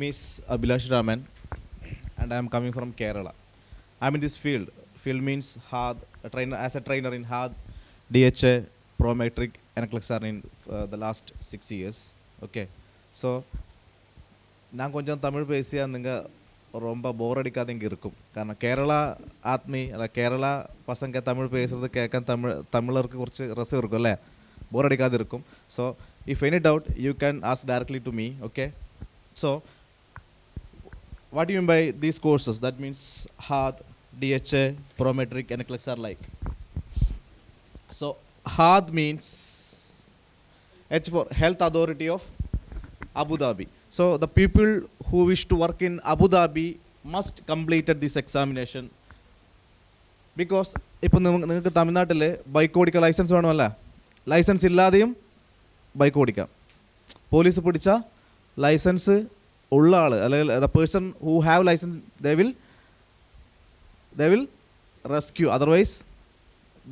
is Abhilash Raman, and I am coming from Kerala. I'm in this field. Field means hard as a trainer in hard, DHA, Prometric, and Klexar in the last 6 years. Okay, so நான் கொஞ்சம் தமிழ் பேசியா நீங்கள் ரொம்ப போர் அடிக்காதீங்க இருக்கும் കാരണം കേരള ആത്മീ അല്ല കേരള പസങ്ക തമിഴ് പേசுறது കേൾക്കാൻ തമിഴർക്ക് കുറച്ച് രസം இருக்கும் അല്ലേ ബോർ അടിക്കാതെ இருக்கும் so if any doubt you can ask directly to me okay so what do you mean by these courses that means hard DHA Prometric and Klexar like so hard means H for Health Authority of Abu Dhabi. So the people who wish to work in Abu Dhabi must complete this examination because ഇപ്പോൾ നിങ്ങൾക്ക് തമിഴ്നാട്ടിൽ bike ഓടിക്കാൻ licence വേണമല്ല licence ഇല്ലാതെയും bike ഓടിക്കാം police പിടിച്ച licence ഉള്ള ആൾ അല്ലെങ്കിൽ the person who have licence they will rescue otherwise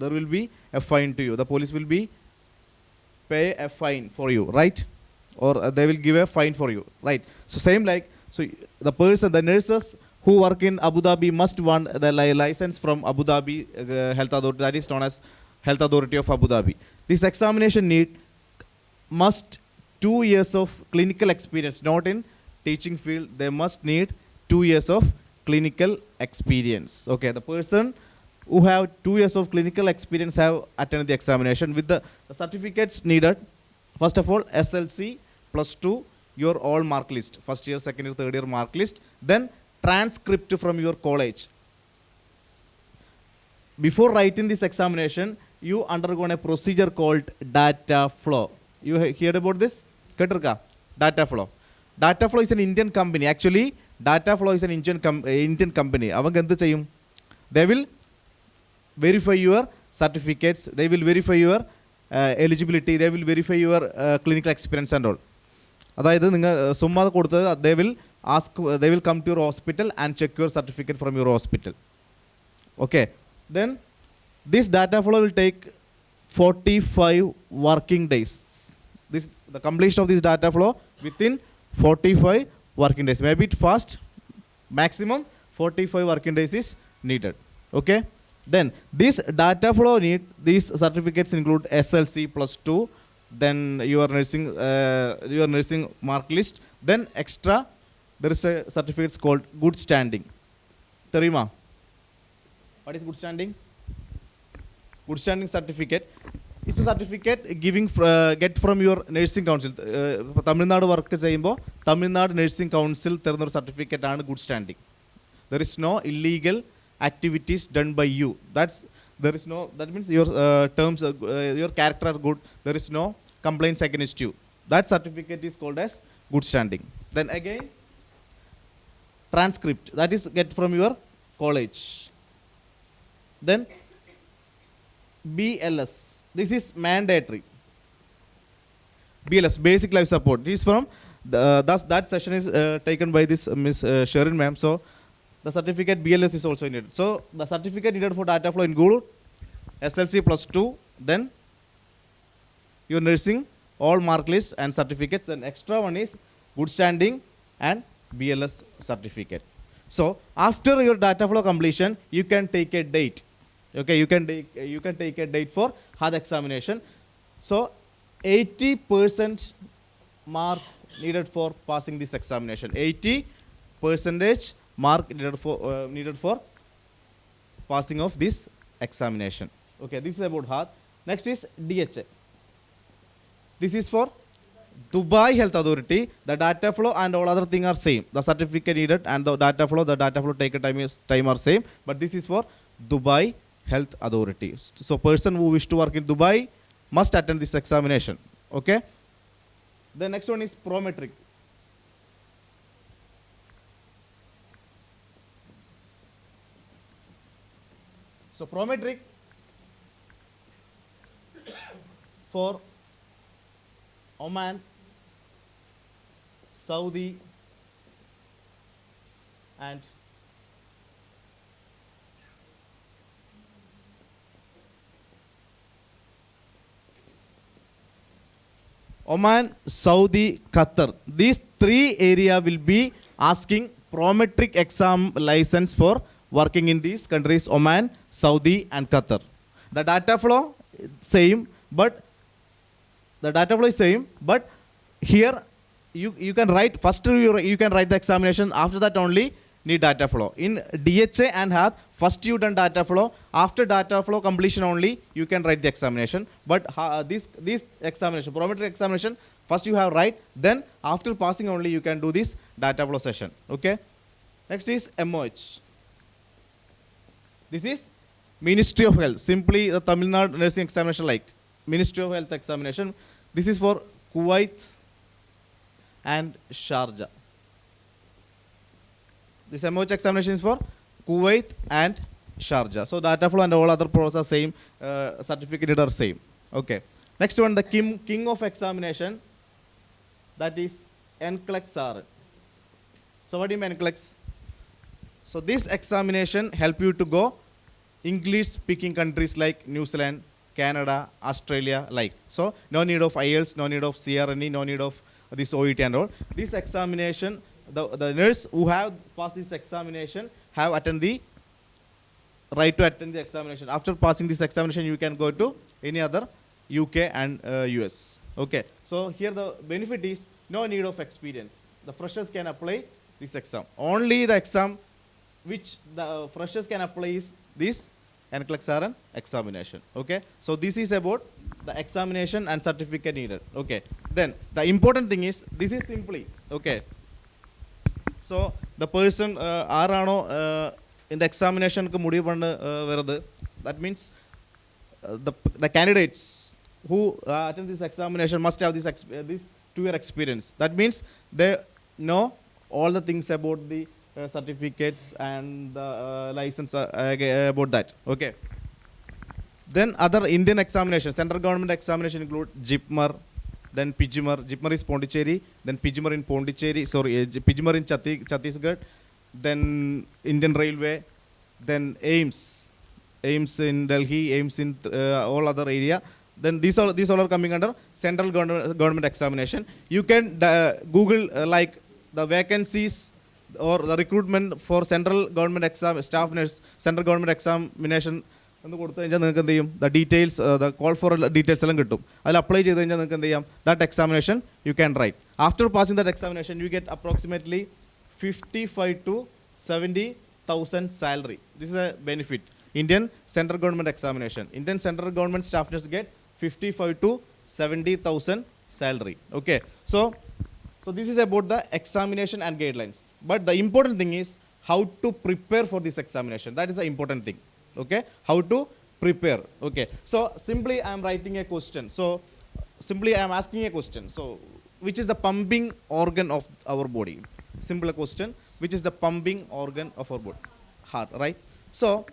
there will be a fine to you the police will be pay a fine for you right or they will give a fine for you right so same like so the nurses who work in Abu Dhabi must want the license from Abu Dhabi health authority that is known as health authority of Abu Dhabi this examination need must 2 years of clinical experience not in teaching field they must need 2 years of clinical experience okay the person who have 2 years of clinical experience have attended the examination with the certificates needed first of all SLC plus 2 your all mark list first year second year third year mark list then transcript from your college before writing this examination you undergo a procedure called data flow you heard about this ketirka data flow is an Indian company actually data flow is an Indian company avanga endu cheyum they will verify your certificates they will verify your eligibility they will verify your clinical experience and all അതായത് നിങ്ങൾ സുമ്മാതെ കൊടുത്തത് they will come to your hospital and check your certificate from your hospital okay then this data flow will take 45 working days the completion of this data flow within 45 working days maybe it fast maximum 45 working days is needed okay then this data flow need these certificates include SLC plus 2 then your nursing mark list then extra there is a certificate called good standing therima what is good standing certificate is a certificate giving get from your nursing council Tamil Nadu work cheyumbo Tamil Nadu nursing council therunna certificate aanu good standing there is no illegal activities done by you that means your terms your character are good there is no complaints against you that certificate is called as good standing then again transcript that is get from your college then BLS this is mandatory BLS basic life support this is from that session is taken by this Miss Sherin ma'am so the certificate BLS is also needed. So the certificate needed for data flow include SLC plus 2, then your nursing, all mark lists and certificates. And extra one is good standing and BLS certificate. So after your data flow completion, you can take a date. Okay, you can take a date for hard examination. So 80% mark needed for passing this examination. 80% mark needed for passing of this examination okay this is about hard next is DHA this is for Dubai Health Authority the data flow and all other things are same the certificate needed and the data flow taken time are same but this is for Dubai Health Authority so person who wish to work in Dubai must attend this examination okay the next one is Prometric so Prometric for Oman, Saudi and Oman, Saudi, Qatar. These three areas will be asking prometric exam license for working in these countries, Oman, Saudi, and Qatar. The data flow same, but the data flow is same, but here you can write first you can write the examination, after that only need data flow. In DHA and HAT, first you done data flow, after data flow completion only you can write the examination. But this examination, prometric examination, first you have write, then after passing only you can do this data flow session. Okay. Next is MOH. This is Ministry of Health. Simply the Tamil Nadu nursing examination like Ministry of Health examination. This is for Kuwait and Sharjah. This MOH examination is for Kuwait and Sharjah. So data flow and all other process are same, certificate are same. Okay. Next one, the king of examination, that is NCLEX R. So what do you mean NCLEX? So this examination help you to go English speaking countries like New Zealand, Canada, Australia, like. So no need of IELTS, no need of CRNE, no need of this OET and all. This examination, the nurse who have passed this examination have attend the right to attend the examination. After passing this examination, you can go to any other UK and US. Okay. So here the benefit is no need of experience. The freshers can apply this exam. Only the exam which the freshers can apply is this NCLEX examination. Okay. So this is about the examination and certificate needed. Okay. Then the important thing is this is simply okay. So the person in the examination that means the candidates who attend this examination must have this 2-year experience. That means they know all the things about the certificates and the license about that. Okay. Then other Indian examinations, central government examination include JIPMER, then PGMER. JIPMER is Pondicherry, then PGMER in Pondicherry, PGMER in Chhattisgarh, then Indian Railway, then AIMS in Delhi, AIMS in all other area. Then these all are coming under central government examination. You can Google like the vacancies or the recruitment for central government exam staff nurse, central government examination. The details, the call for details, I'll apply that examination you can write. After passing that examination, you get approximately 55 to 70,000 salary. This is a benefit. Indian central government examination. Indian central government staff nurse get 55 to 70,000 salary. Okay. So this is about the examination and guidelines. But the important thing is how to prepare for this examination. That is the important thing. Okay, how to prepare. Okay, so simply I am writing a question. So simply I am asking a question. So which is the pumping organ of our body? Simple question. Which is the pumping organ of our body? Heart, right? So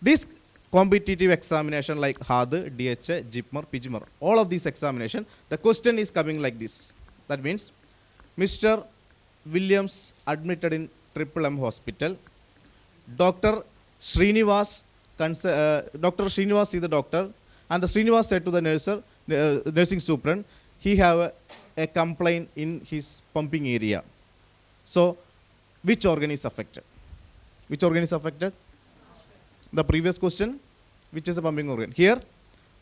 this competitive examination like HAD, DHA, JIPMER, PGMER, all of these examination, the question is coming like this. That means Mr. Williams admitted in Triple M Hospital. Dr. Srinivas is the doctor, and the Srinivas said to the nursing superintendent, he have a complaint in his pumping area. So, which organ is affected? Which organ is affected? The previous question, which is the pumping organ? Here,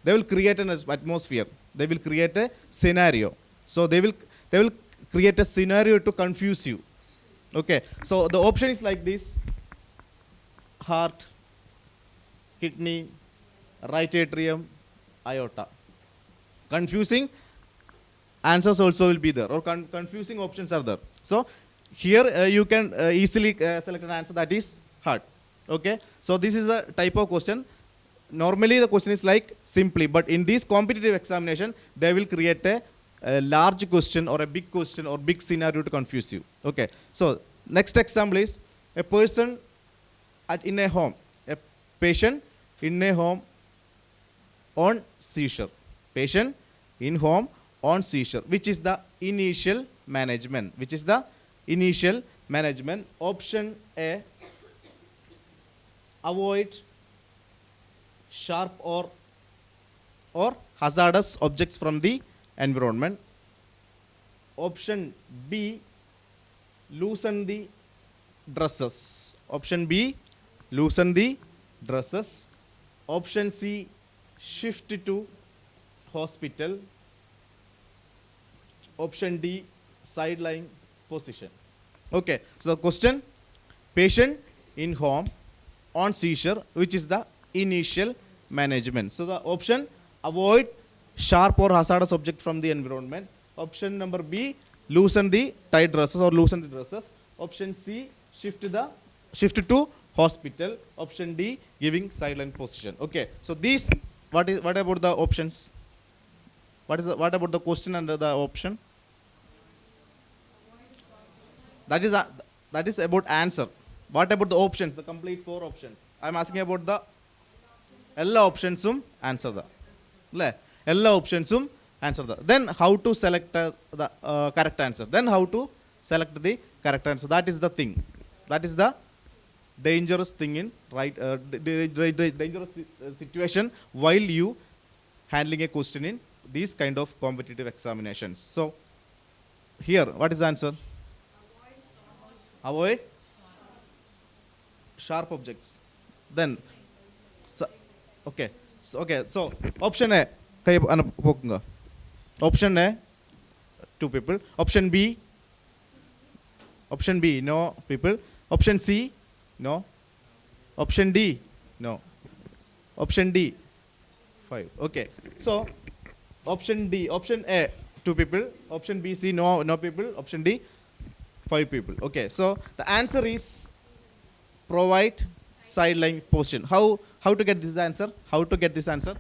they will create an atmosphere. They will create a scenario. So, they will create a scenario to confuse you. Okay. So, the option is like this: heart, kidney, right atrium, aorta. Confusing answers also will be there, or confusing options are there. So here you can easily select an answer that is heart. Okay. So this is a type of question. Normally the question is like simply, but in this competitive examination, they will create a large question or a big question or big scenario to confuse you. Okay. So next example is a person in a home, a patient in a home on seizure. Patient in home on seizure. Which is the initial management? Which is the initial management? Option A, avoid sharp or hazardous objects from the environment. Option B, loosen the dresses. Option B, loosen the dresses. Option C, shift to hospital. Option D, sideline position. Okay, so the question, patient in home on seizure, which is the initial management. So the option, avoid sharp or hazardous object from the environment. Option number B, loosen the tight dresses or loosen the dresses. Option C, shift to hospital. Option D, giving sideline position. Okay, so these, what about the options? What about the question under the option? That is about answer. What about the options, the complete 4 options? I am asking about the എല്ലാ ഓപ്ഷൻസും answer ദ അല്ലേ, എല്ലാ ഓപ്ഷൻസും answer ദ. Then how to select the correct answer, then how to select the correct answer. That is the thing, that is the dangerous thing in dangerous situation while you handling a question in these kind of competitive examinations. So here, what is the answer? Avoid sharp objects. Then okay, so option A, option A, 2 people. Option B, no people. Option C, no. Option D, no. Option D, 5. Okay, so option D, option A, 2 people. Option B, C, no people. Option D, 5 people. Okay, so the answer is provide sideline position. How to get this answer? How to get this answer?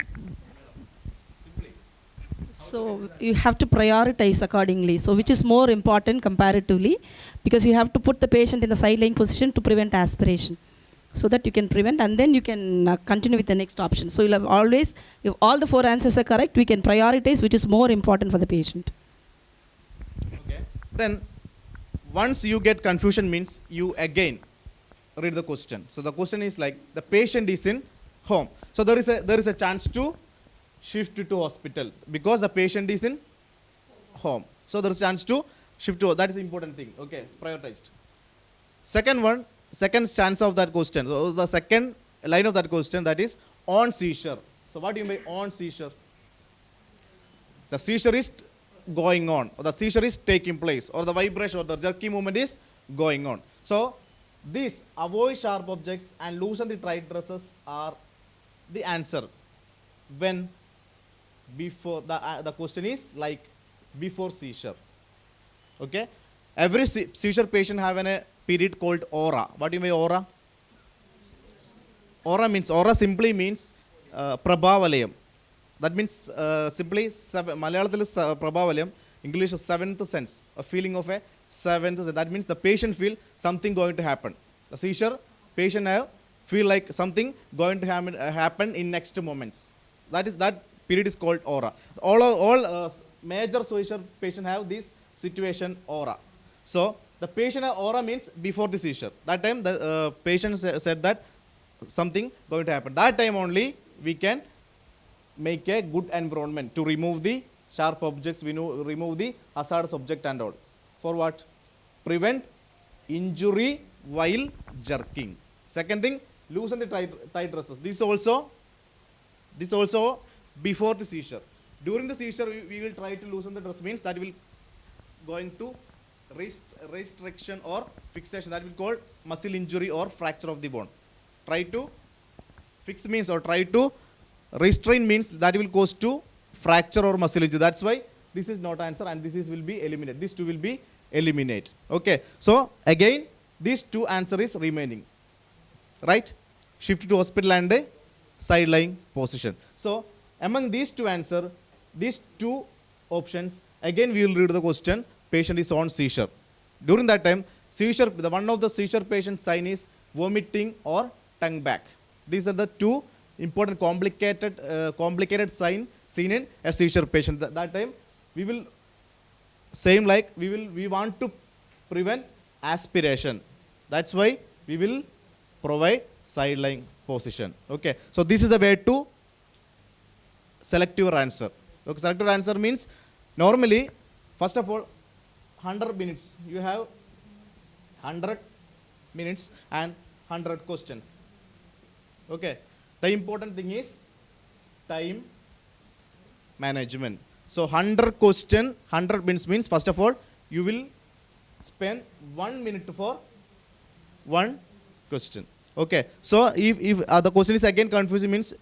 So you have to prioritize accordingly. So which is more important comparatively, because you have to put the patient in the sideline position to prevent aspiration, so that you can prevent, and then you can continue with the next option. So you'll have always, if all the 4 answers are correct, we can prioritize which is more important for the patient. Okay. Then once you get confusion means you again read the question. So the question is like, the patient is in home. So there is a chance to shift to hospital because the patient is in home. So there is a chance to shift to, that is the important thing. Okay, prioritized. Second stanza of that question. So the second line of that question, that is on seizure. So what do you mean by on seizure? The seizure is going on, or the seizure is taking place, or the vibration or the jerky movement is going on. So these avoid sharp objects and loosen the tight dresses are the answer when before the question is like before seizure. Okay, every seizure patient have a period called aura. What do you mean aura? Aura simply means prabhavalayam. That means simply Malayalam is prabhavalayam, English is 7th sense, a feeling of a 7th sense. That means the patient feel something going to happen. The seizure patient feel like something going to happen in next moments. That period is called aura. All major seizure patient have this situation aura. So the patient aura means before the seizure. That time the patient said that something going to happen. That time only we can make a good environment to remove the sharp objects, we remove the hazardous object and all. For what? Prevent injury while jerking. Second thing, loosen the tight dresses. This also before the seizure. During the seizure, we will try to loosen the dress, means that will going to restriction or fixation. That will call muscle injury or fracture of the bone. Try to fix means, or try to restrain means that will cause to fracture or muscle injury. That's why this is not answer, and this will be eliminated. These 2 will be eliminated. Okay, so again these 2 answer is remaining, right? Shift to hospital and sideline position. So among these 2 answer, these 2 options, again we will read the question. Patient is on seizure. During that time, seizure, the one of the seizure patient sign is vomiting or tongue back. These are the 2 important complicated sign seen in a seizure patient. That time we will same like we want to prevent aspiration. That's why we will provide sideline position. Okay, so this is the way to select your answer. Okay, select your answer means normally, first of all, 100 minutes you have 100 minutes and 100 questions. Okay. The important thing is time management. So 100 question, 100 minutes means first of all you will spend 1 minute for one question. Okay. So if the question is again confusing means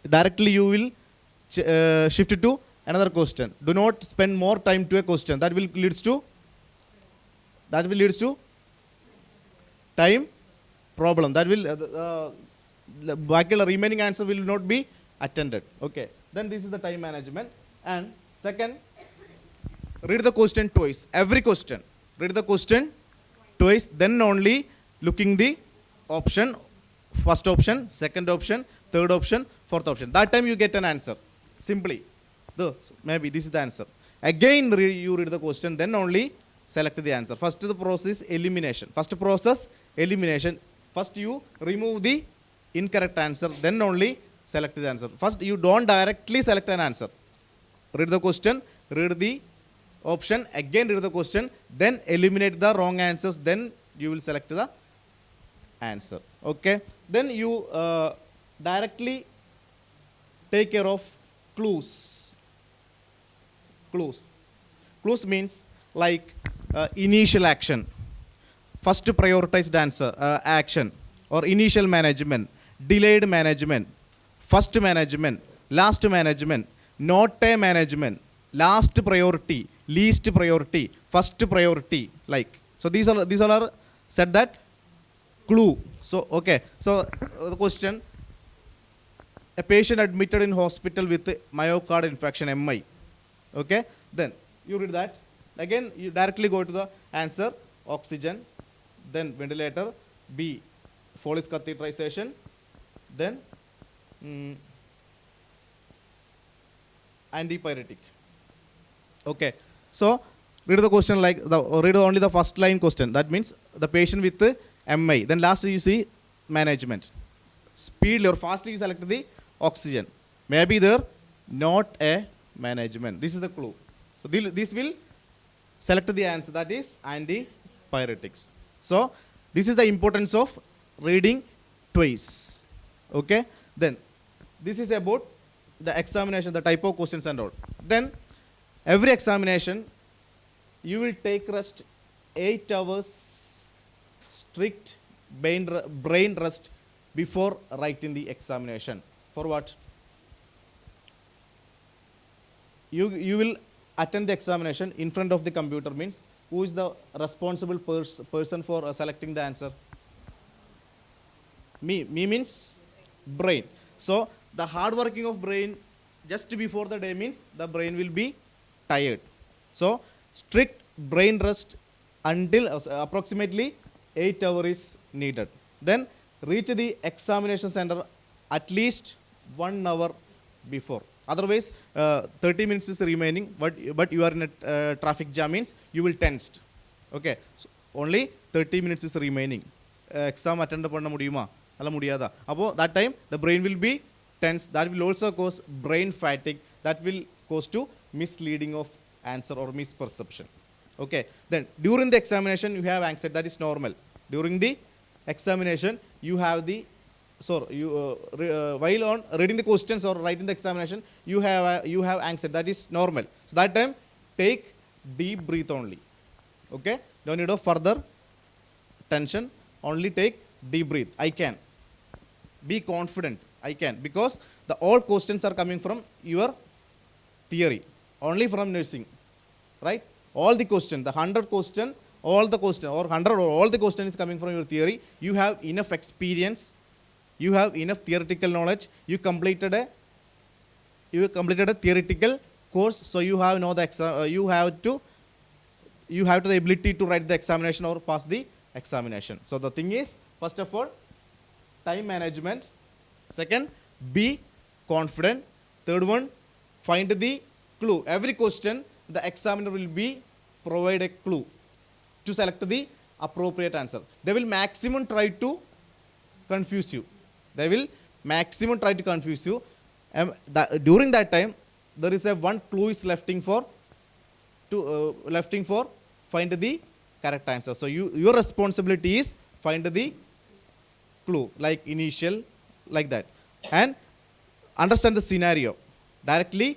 directly you will shift it to another question. Do not spend more time to a question. That will leads to time problem. That will back remaining answer will not be attended. Okay. Then this is the time management. And second, read the question twice. Every question. Read the question twice. Then only looking the option. First option, second option, third option, fourth option. That time you get an answer. Simply. Maybe this is the answer. Again you read the question. Then only select the answer. First the process elimination. First process elimination. First you remove the incorrect answer. Then only select the answer. First you don't directly select an answer. Read the question, read the option, again read the question, then eliminate the wrong answers, then you will select the answer. Okay. Then you directly take care of clues. Clues means like initial action, first prioritized answer, action, or initial management, delayed management, first management, last management, not a management, last priority, least priority, first priority, like. So these all are said that clue. So okay. So the question: a patient admitted in hospital with myocardial infarction (MI). Okay. Then you read that. Again you directly go to the answer: oxygen, then ventilator, B, Foley's catheterization, then antipyretic. Okay. So read the question like read only the first line question. That means the patient with MI. Then last you see management. Speedily or fastly you select the oxygen. Maybe there not a management. This is the clue. So this will select the answer. That is antipyretics. So this is the importance of reading twice. Okay. Then this is about the examination, the type of questions and all. Then every examination you will take rest 8 hours strict brain rest before writing the examination. For what? You will attend the examination in front of the computer, means who is the responsible person for selecting the answer? Me means brain. So the hard working of brain just before the day means the brain will be tired. So strict brain rest until approximately 8 hours is needed. Then reach the examination center at least 1 hour before. Otherwise 30 minutes is remaining, but you are in a traffic jam means you will tensed. Okay. So only 30 minutes is remaining. Exam attend panna mudiyuma alla mudiyada. Appo that time the brain will be tense. That will also cause brain fatigue. That will cause to misleading of answer or misperception. Okay. Then during the examination you have anxiety. That is normal. During the examination you have the while on reading the questions or writing the examination you have anxiety. That is normal. So that time take deep breath only. Okay. Don't need of further tension. Only take deep breath. I can. Be confident. I can, because the all questions are coming from your theory, only from nursing, right? All the question, the 100 question, all the question, or 100 or all the question is coming from your theory. You have enough experience, you have enough theoretical knowledge. You completed a theoretical course, so you have know the exam. You have the ability to write the examination or pass the examination. So the thing is, first of all, time management. Second, be confident. Third one, find the clue. Every question, the examiner will be provide a clue to select the appropriate answer. They will maximum try to confuse you. They will maximum try to confuse you. During that time, there is a one clue is lefting for find the correct answer. So your responsibility is find the clue, like initial, like that, and understand the scenario. Directly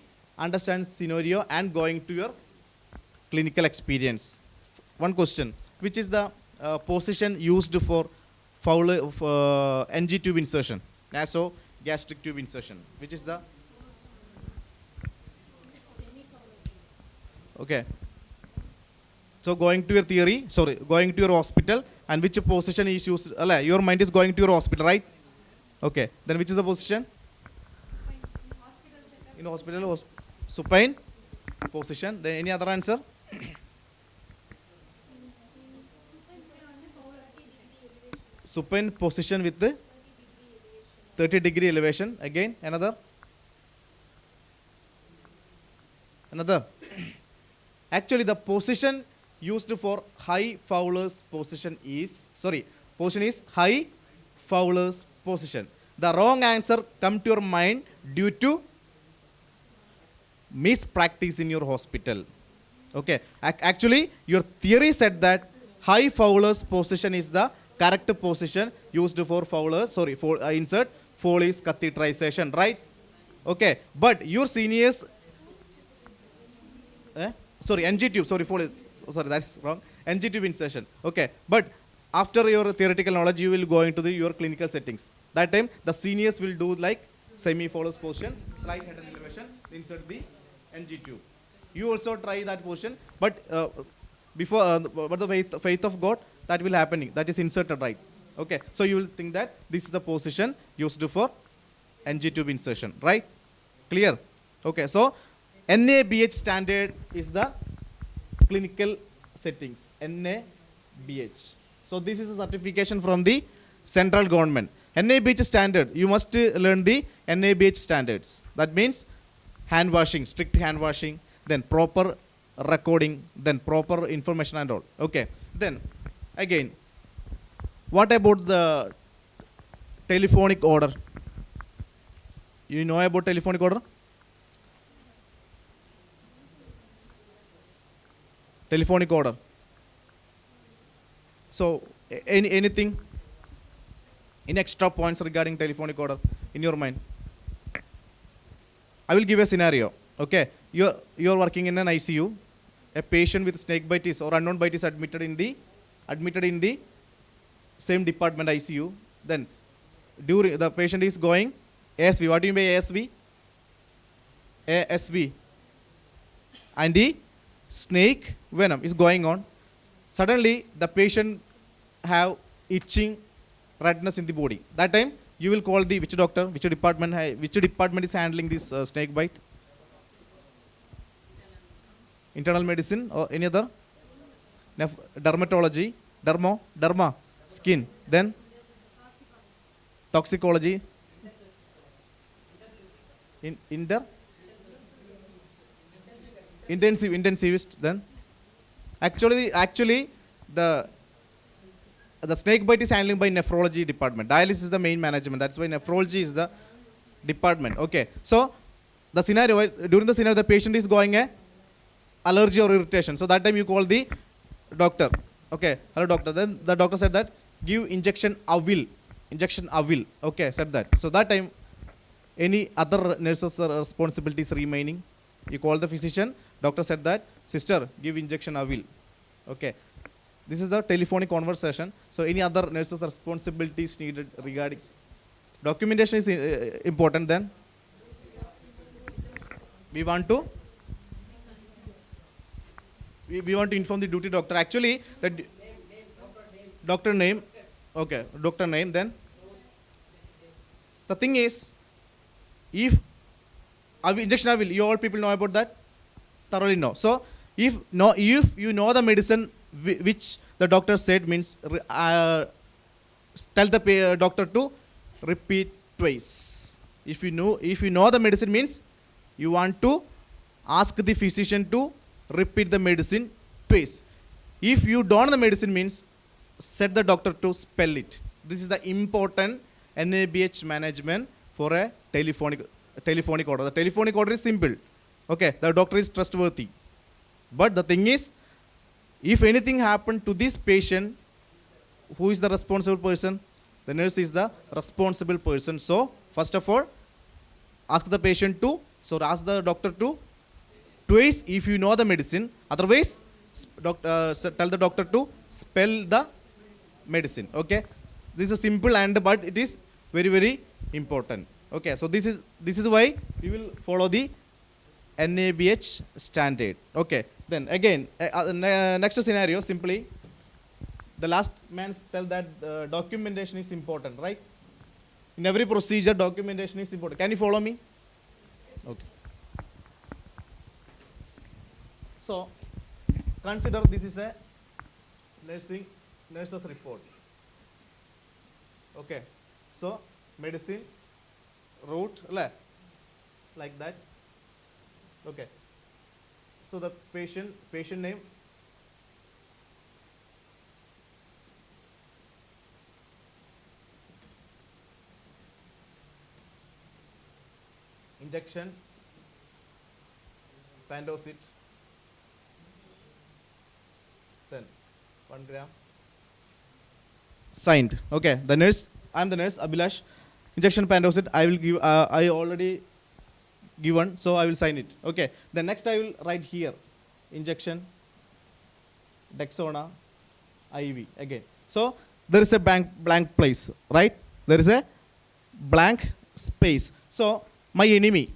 understand scenario and going to your clinical experience. One question: which is the position used for Fowler NG tube insertion, nasogastric tube insertion? Which is the okay? So going to your theory, sorry, going to your hospital, and which position is used? Your mind is going to your hospital, right? Okay. Then which is the position? In hospital, supine position. Then any other answer? Supine position with the 30-degree elevation. Again, another. Actually, the position used for high Fowler's position is, position is high Fowler's position. The wrong answer come to your mind due to mispractice in your hospital. Okay. Actually, your theory said that high Fowler's position is the correct position used for insert Foley's catheterization, right? Okay. But your seniors, NG tube, Foley, that is wrong. NG tube insertion. Okay. But after your theoretical knowledge, you will go into your clinical settings. That time, the seniors will do like semi-Fowler's position, slight head and elevation, insert the NG tube. You also try that position, but but the faith of God, that will happening. That is inserted, right? Okay. So you will think that this is the position used for NG tube insertion, right? Clear? Okay. So NABH standard is the clinical settings. NABH. So this is a certification from the central government. NABH standard, you must learn the NABH standards. That means hand washing, strict hand washing, then proper recording, then proper information and all. Okay. Then again, what about the telephonic order? You know about telephonic order? Telephonic order. So anything? Any extra points regarding telephonic order in your mind? I will give a scenario. Okay, you're working in an ICU. A patient with snake bite is or unknown bite is admitted in the same department ICU. Then during the patient is going ASV. What do you mean by ASV? ASV. And the snake venom is going on. Suddenly the patient have itching, redness in the body. That time you will call the which doctor, which department is handling this snake bite? Internal medicine or any other? Dermatology, derma, skin. Then toxicology, intensivist. Then actually the snake bite is handling by nephrology department. Dialysis is the main management. That's why nephrology is the department. Okay. So the scenario, during the scenario, the patient is going a allergy or irritation. So that time you call the doctor. Okay. Hello doctor. Then the doctor said that give injection Avil. Okay. Said that. So that time any other nurses' responsibilities remaining. You call the physician. Doctor said that sister give injection Avil. Okay. This is the telephonic conversation. So any other nurses' responsibilities needed regarding documentation is important. Then we want to inform the duty doctor. Actually, the doctor name. Okay, doctor name. Then the thing is, if injection Avil, you all people know about that. Thoroughly know. So if you know the medicine which the doctor said, means tell the doctor to repeat twice. If you know the medicine, means you want to ask the physician to repeat the medicine twice. If you don't know the medicine, means set the doctor to spell it. This is the important NABH management for a telephonic order. The telephonic order is simple. Okay, the doctor is trustworthy. But the thing is, If anything happened to this patient, who is the responsible person? The nurse is the responsible person. So first of all, ask the patient to, so ask the doctor to twice if you know the medicine. Otherwise, tell the doctor to spell the medicine. Okay, this is simple and but it is very very important. Okay, so this is why we will follow the NABH standard. Okay, then again next scenario, simply the last man tell that documentation is important, right? In every procedure documentation is important. Can you follow me? Okay, so consider this is a nurse's report. Okay, so medicine route like that. Okay, so the patient name, injection Pandosit, then 1 gram, signed. Okay, the nurse, I am the nurse Abhilash. Injection Pandosit I will give, I already given, so I will sign it. Okay, then next I will write here injection Dexona IV again. So there is a blank place, right? There is a blank space. So my enemy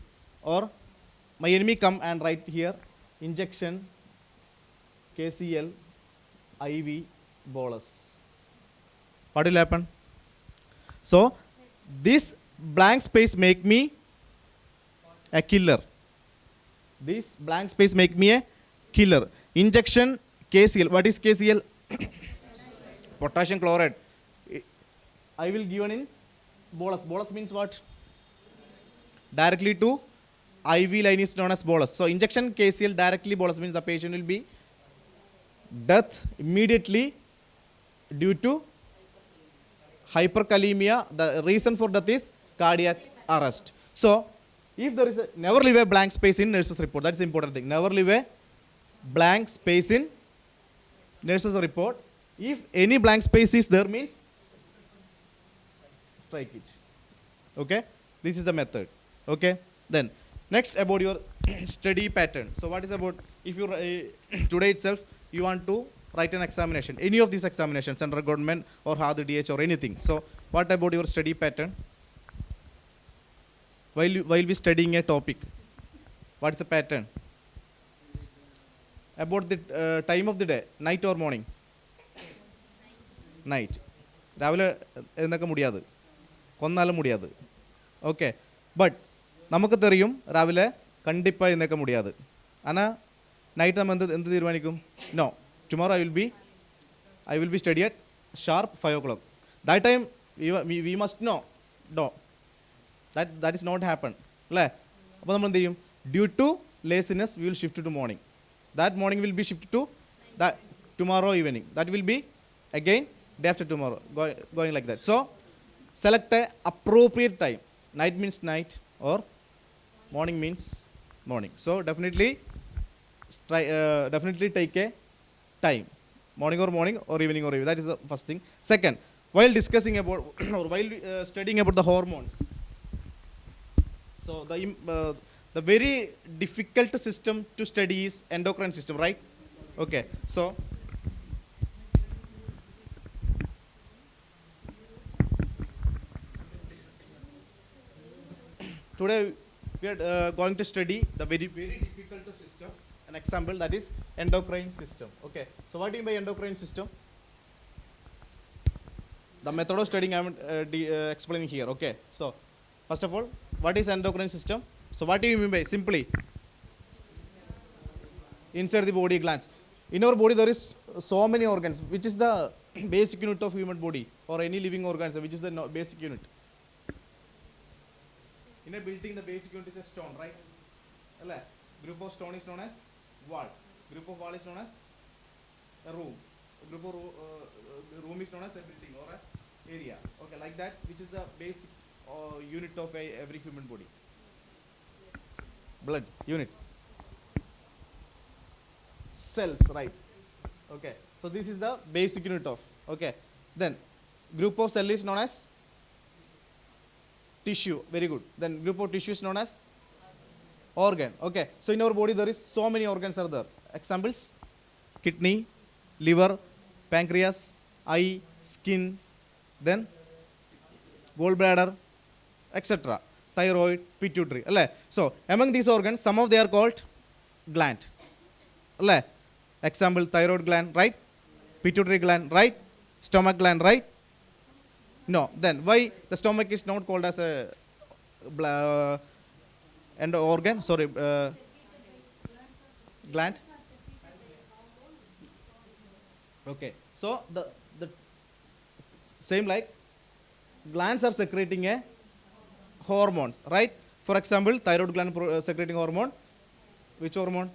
come and write here injection KCL IV bolus. What will happen? So this blank space make me a killer. This blank space make me a killer. Injection KCL. What is KCL? Potassium chloride. I will given in bolus. Bolus means what? Directly to IV line is known as bolus. So injection KCL directly bolus means the patient will be death immediately due to hyperkalemia. The reason for death is cardiac arrest. So if there is a, never leave a blank space in nurse's report. That is the important thing. Never leave a blank space in nurse's report. If any blank space is there, means strike it. Okay, this is the method. Okay, then next about your study pattern. So what is about, if you today itself you want to write an examination, any of these examinations, central government or HAD, DH or anything. So what about your study pattern? While we studying a topic, what is the pattern? About the time of the day, night or morning? Night. രാവിലെ എഴുന്നേക്കാൻ മുടിയാത് കൊന്നാലും മുടിയാത്. Okay, but നമുക്ക് തെറിയും രാവിലെ കണ്ടിപ്പാ എഴുന്നേക്കാൻ മുടിയാത്. അനാ night നമ്മൾ എന്ത് തീരുമാനിക്കും? No, tomorrow I will be study at sharp 5 o'clock. That time we must know. No, that is not happen. അല്ലേ? അപ്പോൾ നമ്മൾ എന്ത് ചെയ്യും? Due to laziness we will shift to morning. That morning will be shifted to that tomorrow evening. That will be again day after tomorrow, going like that. So select a appropriate time. Night means night or morning means morning. So definitely take a time, morning or evening. That is the first thing. Second, while discussing about or while studying about the hormones, so the very difficult system to study is endocrine system, right? Okay, so today we are going to study the very very difficult system, an example, that is endocrine system. Okay, so what do you mean by endocrine system? The method of studying I am explaining here. Okay, so first of all, what is endocrine system? So what do you mean by, simply inside the body glands. In our body there is so many organs. Which is the basic unit of human body or any living organism? Which is the basic unit? In a building the basic unit is a stone, right? Group of stone is known as wall. Group of wall is known as a room. A group of room is known as a building or a area. Okay, like that, which is the basic unit of every human body. Blood unit. Cells, right? Okay, so this is the basic unit of. Okay, then group of cell is known as tissue. Very good. Then group of tissue is known as organ. Okay, so in our body there is so many organs are there. Examples: kidney, liver, pancreas, eye, skin, then gallbladder, etc. Thyroid, pituitary. So among these organs, some of they are called gland. Example: thyroid gland, right? Pituitary gland, right? Stomach gland, right? No. Then why the stomach is not called as a end organ? Sorry, gland. Okay. So the same like glands are secreting a hormones, right? For example, thyroid gland secreting hormone. Which hormone?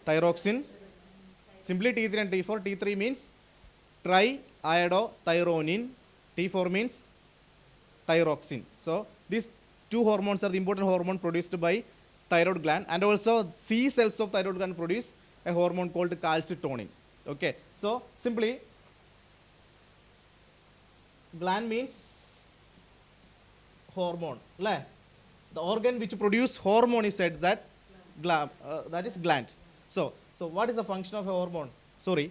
Thyroxine. Simply T3 and T4. T3 means triiodothyronine. T4 means thyroxine. So these two hormones are the important hormone produced by thyroid gland, and also C cells of thyroid gland produce a hormone called calcitonin. Okay. So simply gland means hormone. The organ which produce hormone is said that that is gland. So what is the function of a hormone? Sorry,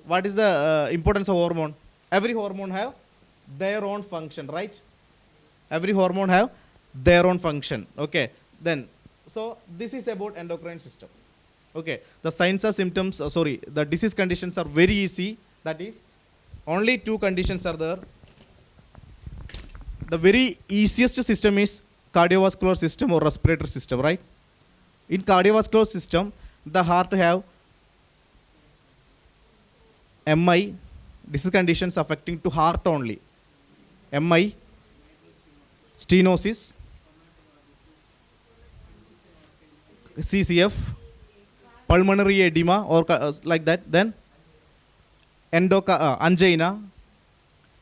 what is the importance of hormone? Every hormone have their own function, right? Every hormone have their own function. Okay. Then so this is about endocrine system. Okay. The signs or symptoms. The disease conditions are very easy. That is, only two conditions are there. The very easiest system is cardiovascular system or respiratory system, right? In cardiovascular system, the heart have MI, disease conditions affecting to heart only. MI, stenosis, CCF, pulmonary edema or like that. Then angina,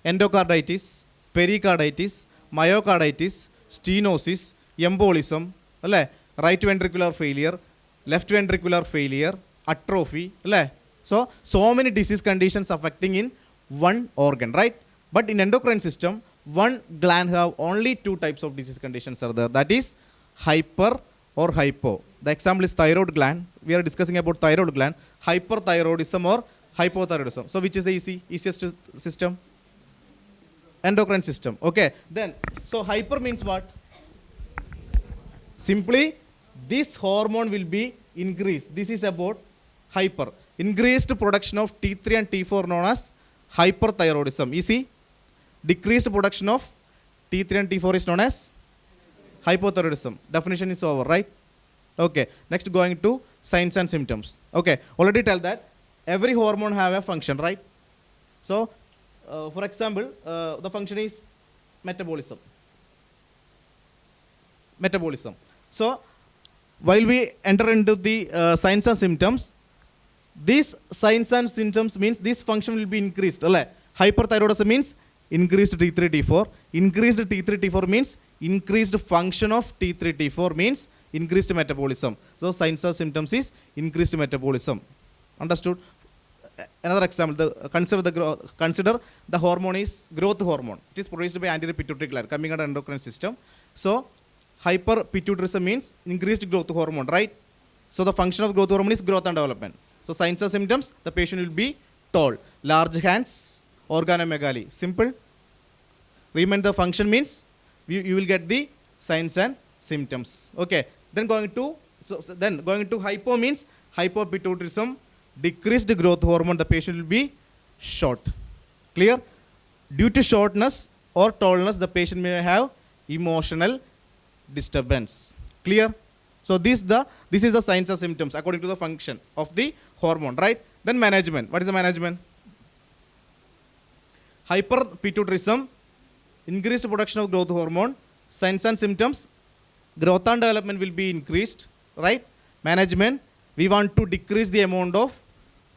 endocarditis, pericarditis, myocarditis, stenosis, embolism, right ventricular failure, left ventricular failure, atrophy. So many disease conditions affecting in one organ, right? But in endocrine system, one gland have only two types of disease conditions are there. That is hyper or hypo. The example is thyroid gland. We are discussing about thyroid gland. Hyperthyroidism or hypothyroidism. So which is the easiest system? Endocrine system. Okay. Then, so hyper means what? Simply, this hormone will be increased. This is about hyper. Increased production of T3 and T4 known as hyperthyroidism. Easy. Decreased production of T3 and T4 is known as hypothyroidism. Definition is over, right? Okay. Next, going to signs and symptoms. Okay. Already tell that every hormone have a function, right? So, for example, the function is metabolism. Metabolism. So, while we enter into the signs and symptoms, these signs and symptoms means this function will be increased. Hyperthyroidism means increased T3, T4. Increased T3, T4 means increased function of T3, T4 means increased metabolism. So, signs and symptoms is increased metabolism. Understood? Another example, consider the hormone is growth hormone. It is produced by anterior pituitary gland coming under endocrine system. So, hyperpituitarism means increased growth hormone, right? So, the function of growth hormone is growth and development. So, signs and symptoms, the patient will be tall, large hands, organomegaly. Simple. Remember the function means you will get the signs and symptoms. Okay. Then going to hypo means hypopituitarism, decreased growth hormone, the patient will be short. Clear? Due to shortness or tallness, the patient may have emotional disturbance. Clear? So this is the signs and symptoms according to the function of the hormone, right? Then management. What is the management? Hyperpituitarism, increased production of growth hormone, signs and symptoms, growth and development will be increased, right? Management, we want to decrease the amount of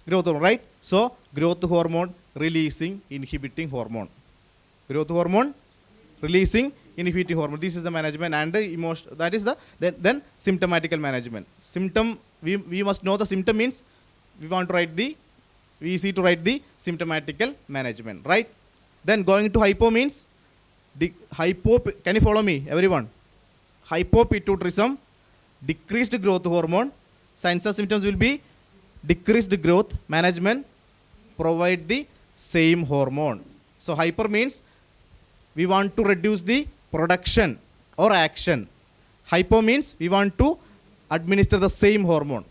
growth hormone, right? So growth hormone releasing, inhibiting hormone. Growth hormone releasing, inhibiting hormone. This is the management, and the emotion, that is the then symptomatical management. Symptom, we must know the symptom means we want to write the easy to write the symptomatical management, right? Then going to hypo means can you follow me, everyone? Hypopituitarism, decreased growth hormone. Signs and symptoms will be decreased growth. Management, provide the same hormone. So hyper means we want to reduce the production or action. Hypo means we want to administer the same hormone.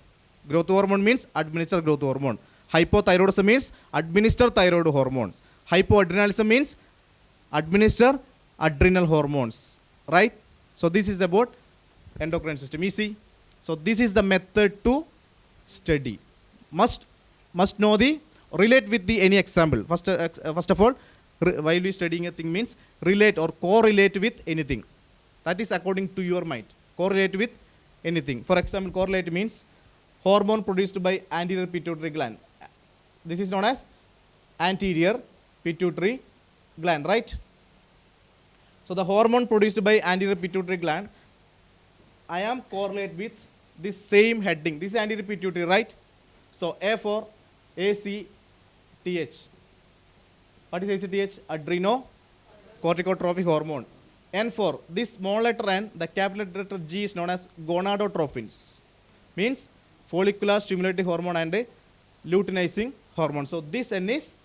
Growth hormone means administer growth hormone. Hypothyroidism means administer thyroid hormone. Hypoadrenalism means administer adrenal hormones, right? So this is about endocrine system. Easy. So this is the method to study. Must know the relate with the any example. First of all, while we studying a thing means relate or correlate with anything. That is according to your mind. Correlate with anything. For example, correlate means hormone produced by anterior pituitary gland. This is known as anterior pituitary gland, right? So the hormone produced by anterior pituitary gland, I am correlate with this same heading. This is anterior pituitary, right? So A for ACTH. What is ACTH? Adrenocorticotropic hormone. N for this small letter N, the capital letter G is known as gonadotrophins. Means follicular stimulating hormone and luteinizing hormone. So this N is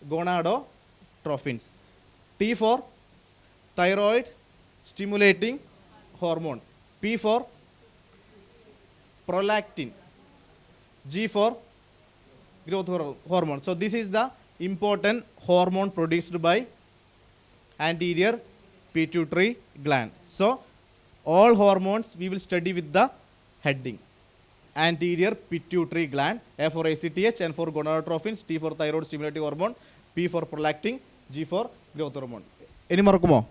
gonadotrophins. T for thyroid stimulating hormone. P for prolactin. G for growth hormone. So this is the important hormone produced by anterior pituitary gland. So all hormones we will study with the heading. Anterior pituitary gland. A for ACTH, N for gonadotrophins, T for thyroid stimulating hormone, P for prolactin, G for growth hormone. Any markumo?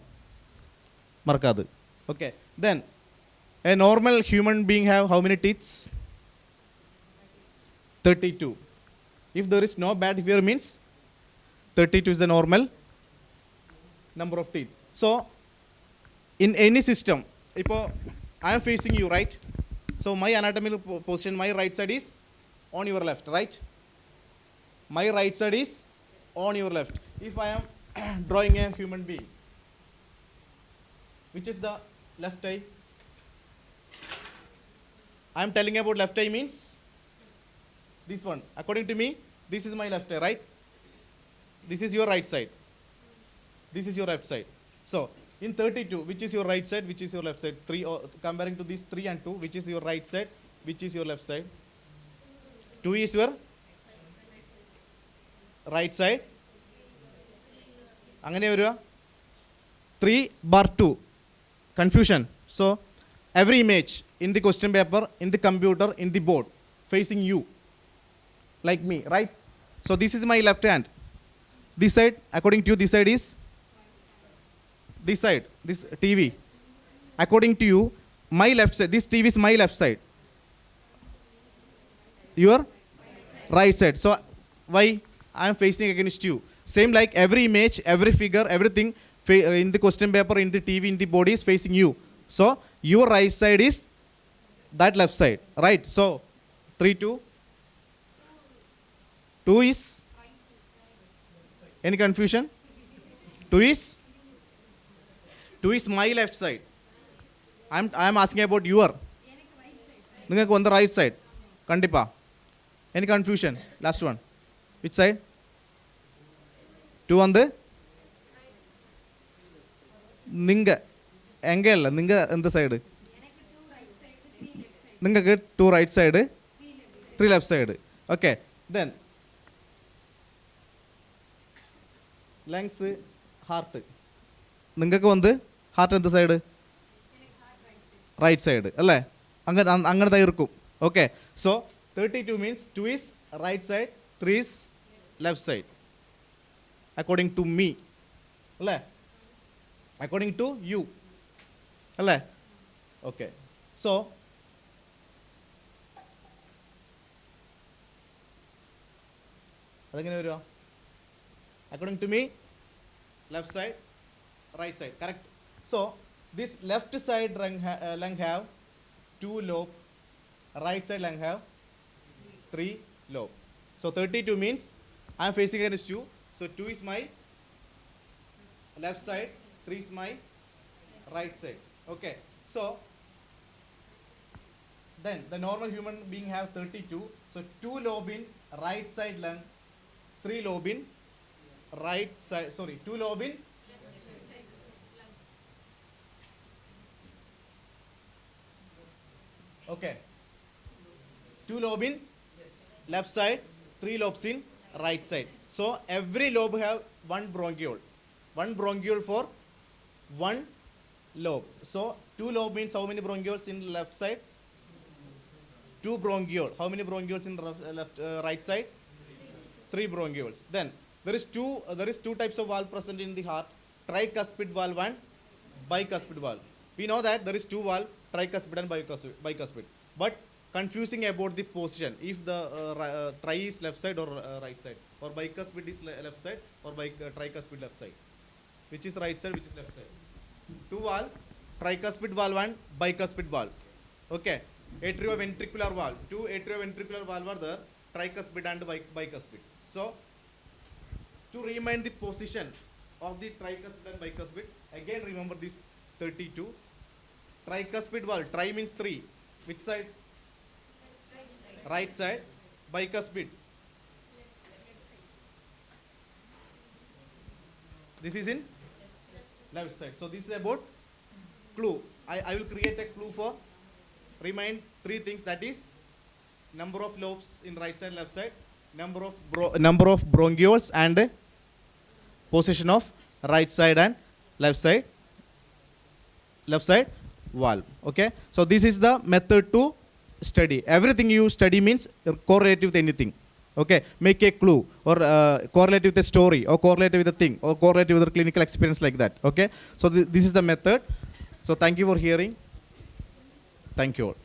Markadu. Okay. Then a normal human being have how many teeth? 32. If there is no bad here means 32 is the normal number of teeth. So in any system, I am facing you, right? So my anatomical position, my right side is on your left, right? My right side is on your left. If I am drawing a human being, which is the left eye? I am telling about left eye means this one. According to me, this is my left eye, right? This is your right side. This is your left side. So in 32, which is your right side, which is your left side? 3, or comparing to these 3 and 2, which is your right side, which is your left side? 2 is your right side. Angane varuva 3 bar 2. Confusion. So every image in the question paper, in the computer, in the board, facing you, like me, right? So this is my left hand. This side, according to you, this side is this side, this TV. According to you, my left side, this TV is my left side. Your right side. So why I am facing against you? Same like every image, every figure, everything in the question paper, in the TV, in the body is facing you. So your right side is that left side, right? So 3, 2. 2 is any confusion? 2 is my left side. I am asking about your. Ningalku on the right side. Kandipa. Any confusion? Last one. Which side? 2 on the ninga. Engel ninga on the side. Ninga get 2 right side, 3 left side. Okay. Then lungs, heart. നിങ്ങൾക്ക് വന്ന് heart എന്ത് side? Right side അല്ലേ? അങ്ങനെ തയ്ർക്കും. Okay. So 32 means 2 is right side, 3 is left side according to me അല്ലേ? According to you അല്ലേ? Okay. So അതെങ്ങനെ വരുമോ? According to me, left side, right side, correct? So this left side lung have 2 lobe, right side lung have 3 lobe. So 32 means I am facing against 2. So 2 is my left side, 3 is my right side. Okay. So then the normal human being have 32. So 2 lobe in right side length, 3 lobe in right side, sorry, 2 lobe in okay. 2 lobe in left side, 3 lobes in right side. So every lobe have one bronchiole. One bronchiole for one lobe. So 2 lobe means how many bronchioles in left side? 2 bronchiole. How many bronchioles in right side? 3 bronchioles. Then there is two types of valve present in the heart: tricuspid valve and bicuspid valve. We know that there is 2 valve, tricuspid and bicuspid. But confusing about the position, if the tri is left side or right side, or bicuspid is left side or tricuspid left side. Which is right side, which is left side? 2 valve, tricuspid valve and bicuspid valve. Okay. Atrioventricular valve. 2 atrioventricular valve are there, tricuspid and bicuspid. So to remind the position of the tricuspid and bicuspid, again remember this 32. Tricuspid valve, tri means 3. Which side? Right side. Bicuspid. This is in left side. So this is about clue. I will create a clue for remind 3 things, that is number of lobes in right side, left side, number of bronchioles, and position of right side and left side valve. Okay. So this is the method to study. Everything you study means correlate with anything. Okay. Make a clue or correlate with a story or correlate with a thing or correlate with a clinical experience like that. Okay. So this is the method. So thank you for hearing. Thank you all.